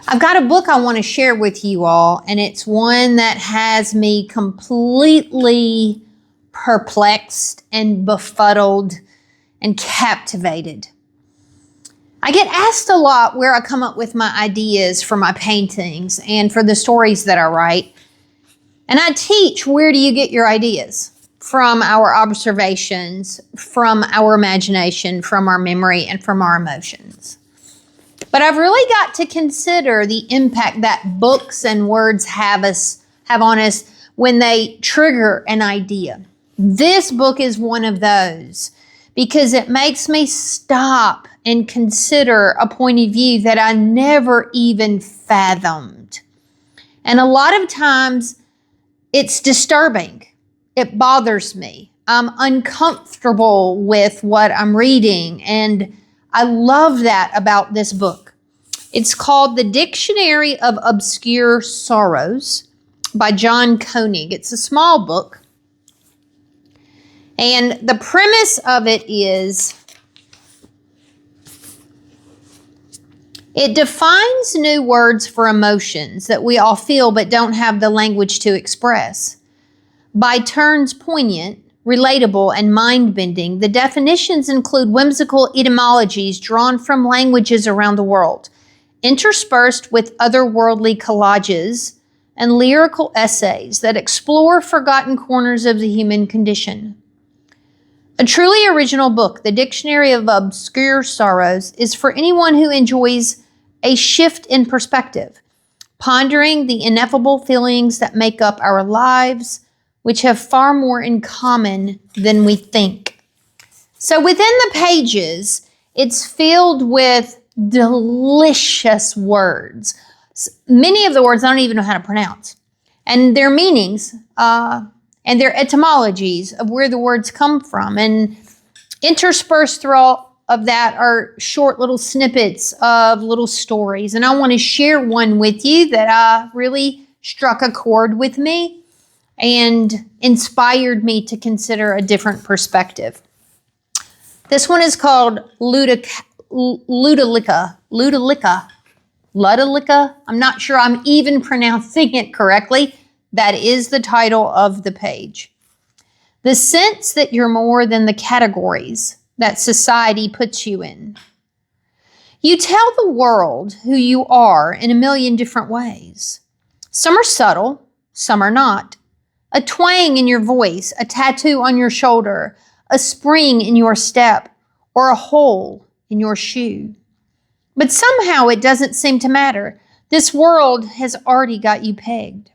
I've got a book I want to share with you all, and it's one that has me completely perplexed and befuddled and captivated. I get asked a lot where I come up with my ideas for my paintings and for the stories that I write. And I teach, where do you get your ideas? From our observations, from our imagination, from our memory, and from our emotions. But I've really got to consider the impact that books and words have on us when they trigger an idea. This book is one of those because it makes me stop and consider a point of view that I never even fathomed. And a lot of times it's disturbing. It bothers me. I'm uncomfortable with what I'm reading, and I love that about this book. It's called The Dictionary of Obscure Sorrows by John Koening. It's a small book. And the premise of it is, it defines new words for emotions that we all feel but don't have the language to express. By turns poignant, relatable, and mind-bending, the definitions include whimsical etymologies drawn from languages around the world, interspersed with otherworldly collages and lyrical essays that explore forgotten corners of the human condition. A truly original book, The Dictionary of Obscure Sorrows, is for anyone who enjoys a shift in perspective, pondering the ineffable feelings that make up our lives, which have far more in common than we think. So within the pages, it's filled with delicious words. Many of the words I don't even know how to pronounce. And their meanings and their etymologies of where the words come from. And interspersed through all of that are short little snippets of little stories. And I want to share one with you that really struck a chord with me and inspired me to consider a different perspective. This one is called Ludalica. I'm not sure I'm even pronouncing it correctly. That is the title of the page. The sense that you're more than the categories that society puts you in. You tell the world who you are in a million different ways. Some are subtle, some are not. A twang in your voice, a tattoo on your shoulder, a spring in your step, or a hole in your shoe. But somehow it doesn't seem to matter. This world has already got you pegged.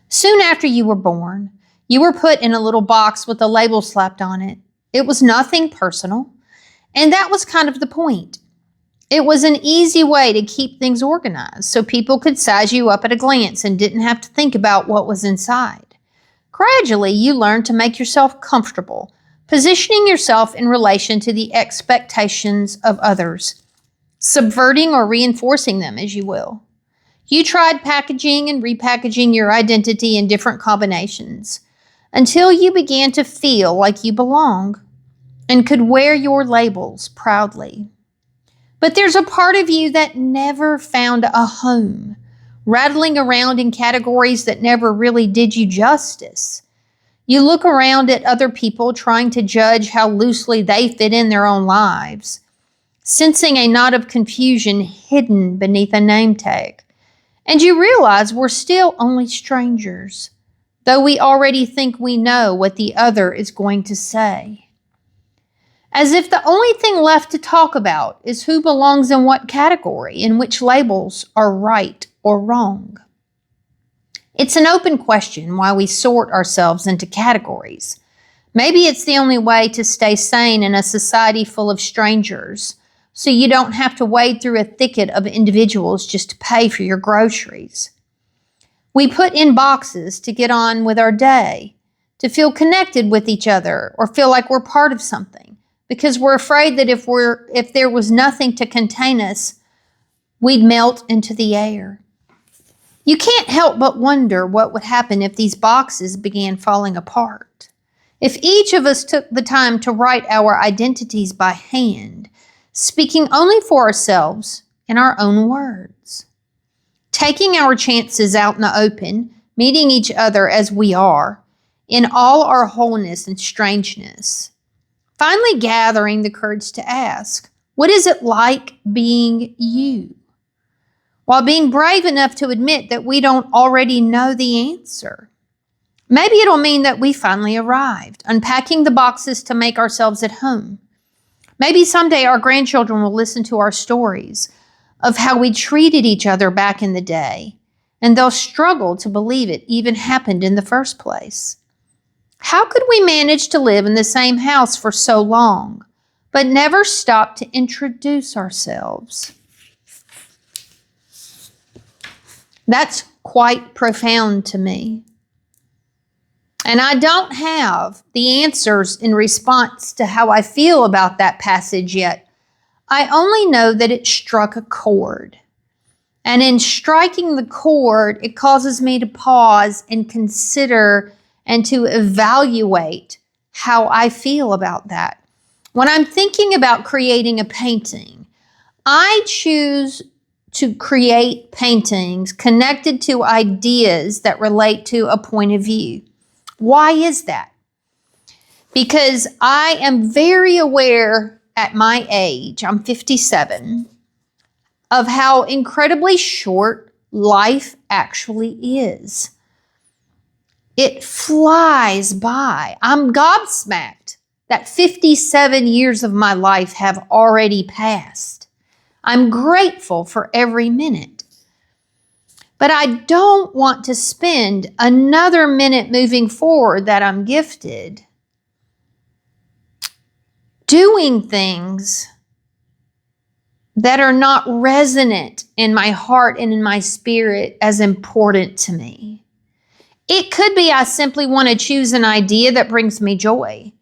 Soon after you were born, you were put in a little box with a label slapped on it. It was nothing personal, and that was kind of the point. It was an easy way to keep things organized so people could size you up at a glance and didn't have to think about what was inside. Gradually, you learned to make yourself comfortable, positioning yourself in relation to the expectations of others, subverting or reinforcing them as you will. You tried packaging and repackaging your identity in different combinations until you began to feel like you belong and could wear your labels proudly. But there's a part of you that never found a home, rattling around in categories that never really did you justice. You look around at other people trying to judge how loosely they fit in their own lives, sensing a knot of confusion hidden beneath a name tag. And you realize we're still only strangers, though we already think we know what the other is going to say. As if the only thing left to talk about is who belongs in what category and which labels are right or wrong. It's an open question why we sort ourselves into categories. Maybe it's the only way to stay sane in a society full of strangers, so you don't have to wade through a thicket of individuals just to pay for your groceries. We put in boxes to get on with our day, to feel connected with each other or feel like we're part of something, because we're afraid that if there was nothing to contain us, we'd melt into the air. You can't help but wonder what would happen if these boxes began falling apart. If each of us took the time to write our identities by hand, speaking only for ourselves in our own words. Taking our chances out in the open, meeting each other as we are, in all our wholeness and strangeness. Finally gathering the courage to ask, what is it like being you? While being brave enough to admit that we don't already know the answer. Maybe it'll mean that we finally arrived, unpacking the boxes to make ourselves at home. Maybe someday our grandchildren will listen to our stories of how we treated each other back in the day, and they'll struggle to believe it even happened in the first place. How could we manage to live in the same house for so long, but never stop to introduce ourselves? That's quite profound to me. And I don't have the answers in response to how I feel about that passage yet. I only know that it struck a chord. And in striking the chord, it causes me to pause and consider and to evaluate how I feel about that. When I'm thinking about creating a painting, I choose to create paintings connected to ideas that relate to a point of view. Why is that? Because I am very aware at my age, I'm 57, of how incredibly short life actually is. It flies by. I'm gobsmacked that 57 years of my life have already passed. I'm grateful for every minute. But I don't want to spend another minute moving forward that I'm gifted doing things that are not resonant in my heart and in my spirit as important to me. It could be I simply want to choose an idea that brings me joy.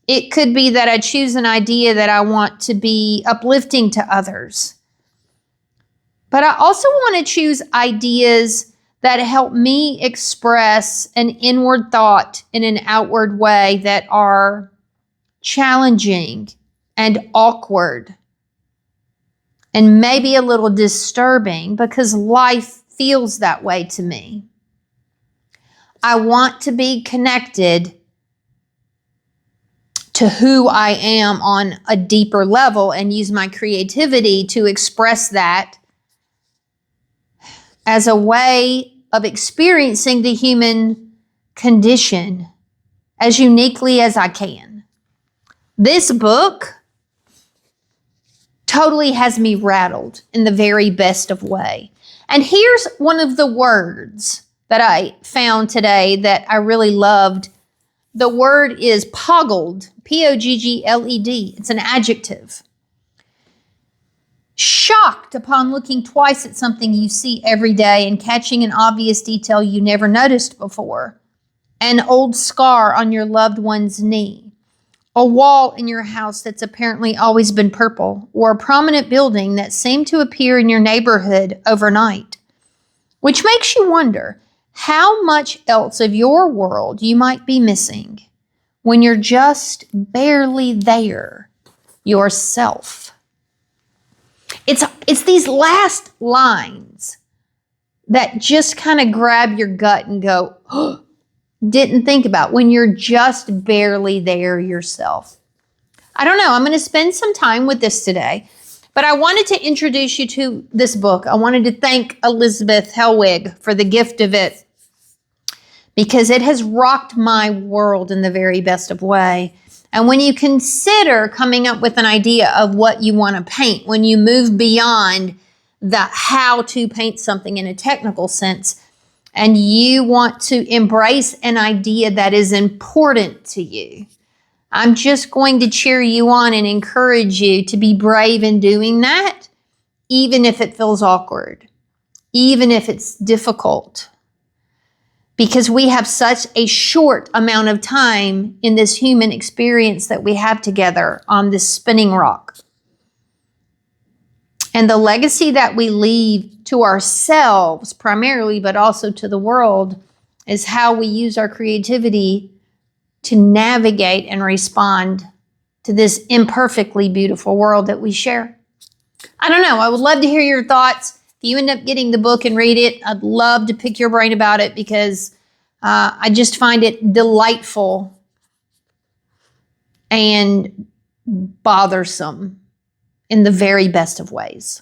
It could be that I choose an idea that I want to be uplifting to others. But I also want to choose ideas that help me express an inward thought in an outward way that are challenging and awkward and maybe a little disturbing because life feels that way to me. I want to be connected to who I am on a deeper level and use my creativity to express that as a way of experiencing the human condition as uniquely as I can. This book totally has me rattled in the very best of way. And here's one of the words that I found today that I really loved. The word is poggled, P-O-G-G-L-E-D. It's an adjective. Shocked upon looking twice at something you see every day and catching an obvious detail you never noticed before. An old scar on your loved one's knee. A wall in your house that's apparently always been purple. Or a prominent building that seemed to appear in your neighborhood overnight. Which makes you wonder how much else of your world you might be missing when you're just barely there yourself. It's these last lines that just kind of grab your gut and go, oh, didn't think about when you're just barely there yourself. I don't know. I'm going to spend some time with this today, but I wanted to introduce you to this book. I wanted to thank Elizabeth Hellwig for the gift of it because it has rocked my world in the very best of way. And when you consider coming up with an idea of what you want to paint, when you move beyond the how to paint something in a technical sense, and you want to embrace an idea that is important to you, I'm just going to cheer you on and encourage you to be brave in doing that, even if it feels awkward, even if it's difficult. Because we have such a short amount of time in this human experience that we have together on this spinning rock. And the legacy that we leave to ourselves primarily, but also to the world, is how we use our creativity to navigate and respond to this imperfectly beautiful world that we share. I don't know. I would love to hear your thoughts. If you end up getting the book and read it, I'd love to pick your brain about it because I just find it delightful and bothersome in the very best of ways.